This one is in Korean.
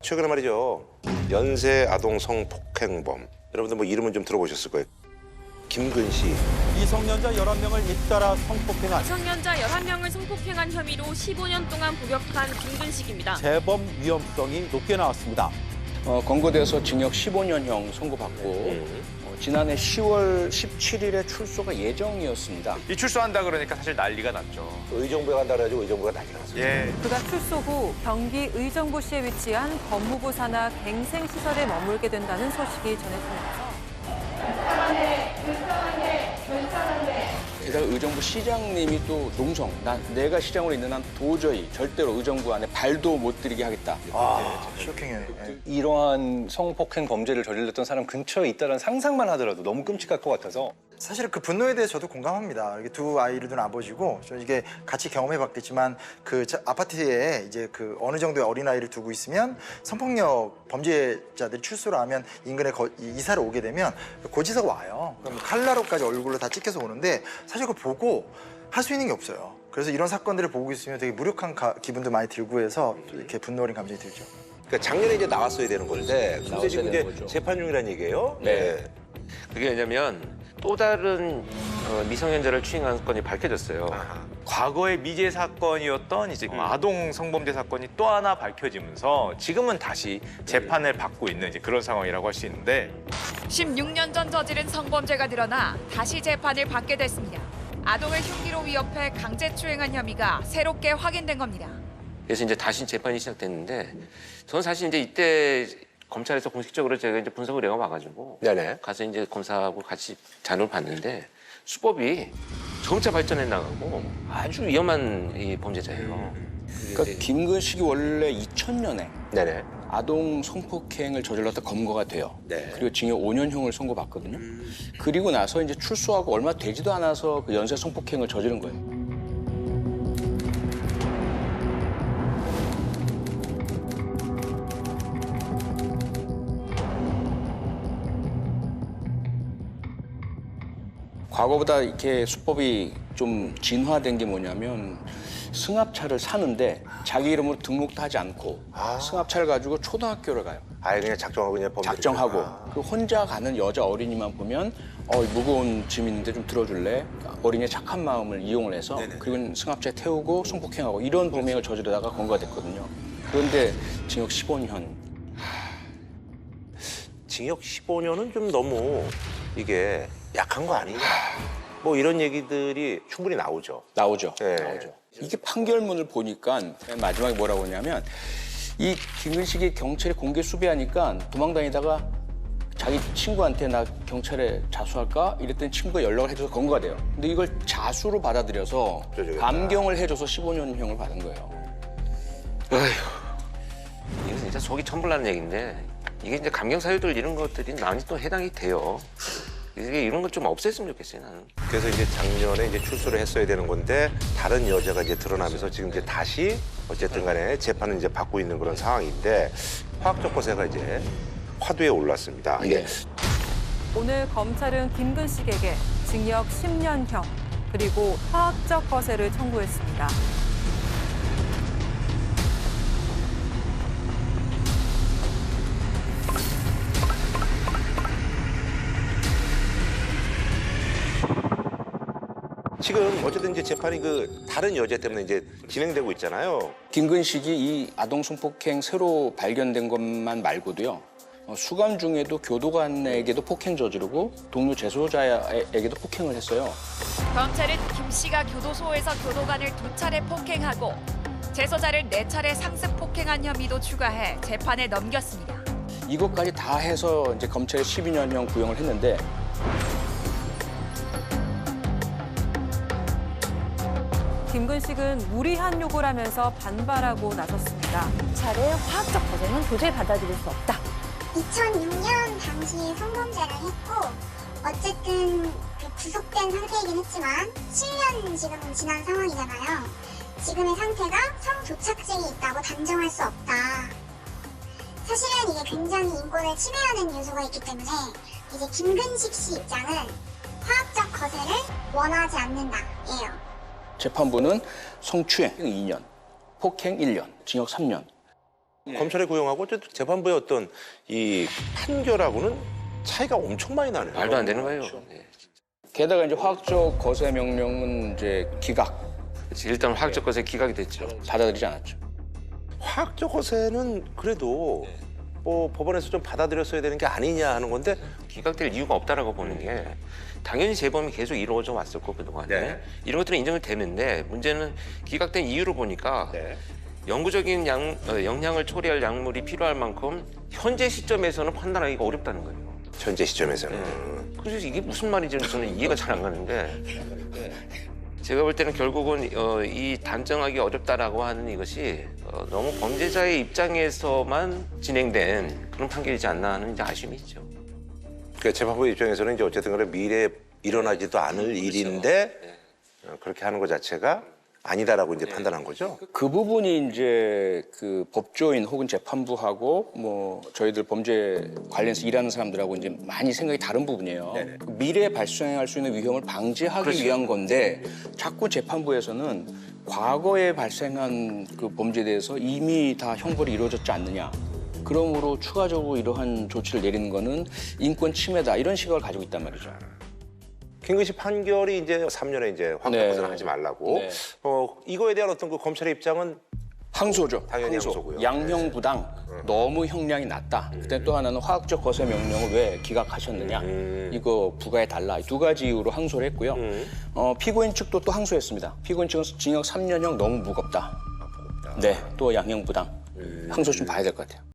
최근에 말이죠. 연쇄 아동 성폭행범. 여러분들 뭐 이름은 좀 들어보셨을 거예요. 김근식. 미성년자 11명을 잇따라 성폭행한 미성년자 11명을 성폭행한 혐의로 15년 동안 복역한 김근식입니다. 재범 위험성이 높게 나왔습니다. 검거돼서 징역 15년형 선고받고 지난해 10월 17일에 출소가 예정이었습니다. 이 출소한다 그러니까 사실 난리가 났죠. 의정부에 간다 그래가지고 의정부가 난리 났어요. 예. 그가 출소 후 경기 의정부시에 위치한 법무부 산하 갱생시설에 머물게 된다는 소식이 전해지면서 게다가 의정부 시장님이 또 농성, 내가 시장으로 있는 한 도저히 절대로 의정부 안에 발도 못 들이게 하겠다. 쇼킹해요. 이러한 성폭행 범죄를 저질렀던 사람 근처에 있다는 상상만 하더라도 너무 끔찍할 것 같아서 사실 그 분노에 대해서 저도 공감합니다. 이게 두 아이를 둔 아버지고 저 이게 같이 경험해봤겠지만 그 아파트에 이제 그 어느 정도의 어린 아이를 두고 있으면 성폭력 범죄자들이 출소를 하면 인근에 이사를 오게 되면 고지서가 와요. 그럼 칼라로까지 얼굴로 다 찍혀서 오는데 사실 그걸 보고 할 수 있는 게 없어요. 그래서 이런 사건들을 보고 있으면 되게 무력한 기분도 많이 들고 해서 이렇게 분노 어린 감정이 들죠. 그러니까 작년에 이제 나왔어야 되는 건데 근데 지금 이제 거죠. 재판 중이라는 얘기예요. 네. 그게 왜냐면 또 다른 미성년자를 추행한 사건이 밝혀졌어요. 아하. 과거의 미제 사건이었던 이제 아동 성범죄 사건이 또 하나 밝혀지면서 지금은 다시 재판을 받고 있는 이제 그런 상황이라고 할 수 있는데 16년 전 저지른 성범죄가 드러나 다시 재판을 받게 됐습니다. 아동을 흉기로 위협해 강제추행한 혐의가 새롭게 확인된 겁니다. 그래서 이제 다시 재판이 시작됐는데 저는 사실 이제 이때 검찰에서 공식적으로 제가 이제 분석을 해와가지고 네네. 가서 이제 검사하고 같이 자료를 봤는데 수법이 점차 발전해 나가고 아주 위험한 이 범죄자예요. 그러니까 김근식이 원래 2000년에 네네. 아동 성폭행을 저질렀다 검거가 돼요. 네. 그리고 징역 5년형을 선고받거든요. 그리고 나서 이제 출소하고 얼마 되지도 않아서 그 연쇄 성폭행을 저지른 거예요. 과거보다 이렇게 수법이 좀 진화된 게 뭐냐면 승합차를 사는데 자기 이름으로 등록도 하지 않고 승합차를 가지고 초등학교를 가요. 아예 그냥 작정하고 그냥 범죄. 작정하고 그 혼자 가는 여자 어린이만 보면 무거운 짐 있는데 좀 들어줄래? 어린이의 착한 마음을 이용을 해서 그리고 승합차에 태우고 성폭행하고 이런 범행을 저지르다가 검거가 됐거든요. 그런데 징역 15년. 징역 15년은 좀 너무 이게 약한 거 아니냐. 뭐 이런 얘기들이 충분히 나오죠. 나오죠. 네. 나오죠. 이게 판결문을 보니까 맨 마지막에 뭐라고 하냐면 이 김근식이 경찰에 공개 수배하니까 도망다니다가 자기 친구한테 나 경찰에 자수할까? 이랬더니 친구가 연락을 해줘서 검거가 돼요. 근데 이걸 자수로 받아들여서 감경을 해줘서 15년형을 받은 거예요. 이게 진짜 속이 천불나는 얘기인데 이게 이제 감경 사유들 이런 것들이 많이 또 해당이 돼요. 이게 이런 걸 좀 없앴으면 좋겠어요, 나는. 그래서 이제 작년에 이제 출소를 했어야 되는 건데 다른 여자가 이제 드러나면서 지금 이제 다시 어쨌든 간에 재판을 이제 받고 있는 그런 상황인데 화학적 거세가 이제 화두에 올랐습니다. 네. 오늘 검찰은 김근식에게 징역 10년형 그리고 화학적 거세를 청구했습니다. 지금 어쨌든 이제 재판이 그 다른 여자 때문에 이제 진행되고 있잖아요. 김근식이 이 아동 성폭행 새로 발견된 것만 말고도요. 수감 중에도 교도관에게도 폭행 저지르고 동료 재소자에게도 폭행을 했어요. 검찰은 김 씨가 교도소에서 교도관을 2차례 폭행하고 재소자를 4차례 상습 폭행한 혐의도 추가해 재판에 넘겼습니다. 이것까지 다 해서 이제 검찰이 12년형 구형을 했는데 김근식은 무리한 요구를 하면서 반발하고 나섰습니다. 검찰의 화학적 거세는 도저히 받아들일 수 없다. 2006년 당시에 성범죄를 했고 어쨌든 구속된 상태이긴 했지만 7년 지금 지난 상황이잖아요. 지금의 상태가 성도착증이 있다고 단정할 수 없다. 사실은 이게 굉장히 인권을 침해하는 요소가 있기 때문에 이제 김근식 씨 입장은 화학적 거세를 원하지 않는다예요. 재판부는 성추행 2년, 폭행 1년, 징역 3년. 검찰의 구형하고 어쨌든 재판부의 어떤 이 판결하고는 차이가 엄청 많이 나네요. 말도 안 되는 거예요. 네. 게다가 이제 화학적 거세 명령은 이제 기각 그치, 일단 화학적 것에 기각이 됐죠. 받아들이지 않았죠. 화학적 허세는 그래도 뭐 법원에서 좀 받아들였어야 되는 게 아니냐 하는 건데 기각될 이유가 없다라고 보는 게 당연히 재범이 계속 이루어져 왔었고 그동안에 이런 것들은 인정이 되는데 문제는 기각된 이유를 보니까 영구적인 영향을 초래할 약물이 필요할 만큼 현재 시점에서는 판단하기가 어렵다는 거예요. 현재 시점에서는. 그래서 이게 무슨 말인지 저는 이해가 잘 안 가는데 제가 볼 때는 결국은 이 단정하기 어렵다라고 하는 이것이 너무 범죄자의 입장에서만 진행된 그런 판결이지 않나 하는 이제 아쉬움이 있죠. 그러니까 재판부 입장에서는 이제 어쨌든 간에 미래에 일어나지도 않을 일인데 그렇게 하는 것 자체가 아니다라고 이제 판단한 거죠. 그 부분이 이제 그 법조인 혹은 재판부하고 뭐 저희들 범죄 관련해서 일하는 사람들하고 이제 많이 생각이 다른 부분이에요. 그 미래에 발생할 수 있는 위험을 방지하기 위한 건데 자꾸 재판부에서는 과거에 발생한 그 범죄에 대해서 이미 다 형벌이 이루어졌지 않느냐. 그러므로 추가적으로 이러한 조치를 내리는 거는 인권 침해다 이런 시각을 가지고 있단 말이죠. 김근식 판결이 이제 3년에 이제 확정거세를 하지 말라고. 이거에 대한 어떤 그 검찰의 입장은 항소죠. 당연히 항소고요. 양형부당 너무 형량이 낮다. 그때 또 하나는 화학적 거세 명령을 왜 기각하셨느냐. 이거 부과해달라. 이 두 가지 이유로 항소를 했고요. 피고인 측도 또 항소했습니다. 피고인 측은 징역 3년형 너무 무겁다. 네, 또 양형부당. 항소 좀 봐야 될 것 같아요.